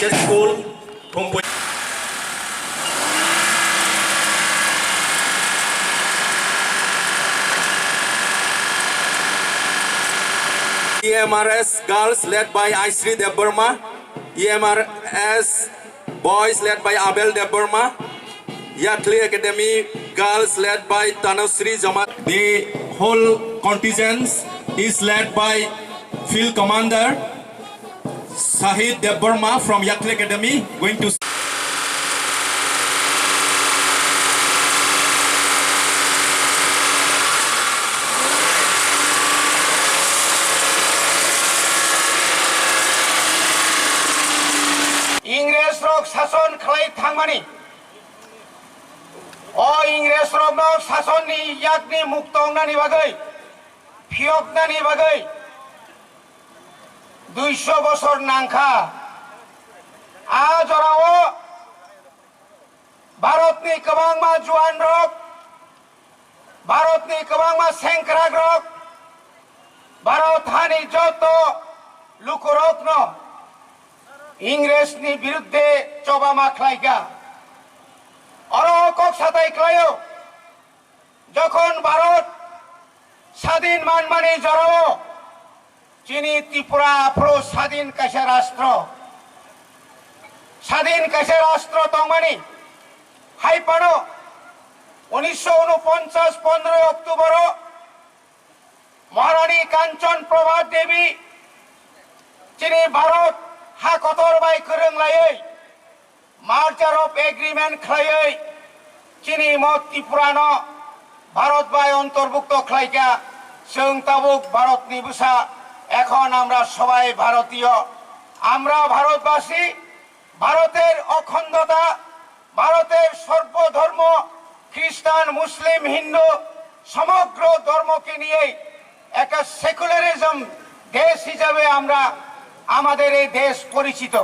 teacher school from EMRS girls led by Aisri Deborma, EMRS boys led by Abel Deborma, Yakli Academy girls led by Tanusri Jamat. The whole contingent is led by Field Commander Sahid Deborma from Yakli Academy going to इंग्रेज रक शासन खालाय थांमानि इंग्रेज रक शासननि यागनि मुक्तंनानि बागै फियकनानि बागै 200 বছর नांखा आजराव भारतनि गोबांमा जुवान रक भारतनि गोबांमा सेंग्रा रक भारत हानि जत लुकुरक न इंग्रेजनि बिरुद्धे चबामा खालायगा अरকক साथाय खालायो যখন ভারত স্বাধীন মানমানি জড়াও চিনি ত্রিপুরা আফ্রো স্বাধীন কাছে রাষ্ট্র তংমানি হাইপানো 1949 15 অক্টোবর মহারানী কাঞ্চন প্রভা দেবী চিনি Bharat Haktor by Kurunglayay, Marcher of Agreement Klayay, Chini Moti Purano, Bharat by Ontorbukto Klayka, Sung Tabuk, Bharat Nibusa, Ekon Amra Shavai Bharatio, Amra Bharatbasi, Bharater Okhondota, Bharater Sorbo Dharmo, Christian, Muslim, Hindu, Samagro Dharmo Kiniye, Eka secularism, Desh Hijabe Amra. আমাদের এই দেশ পরিচিত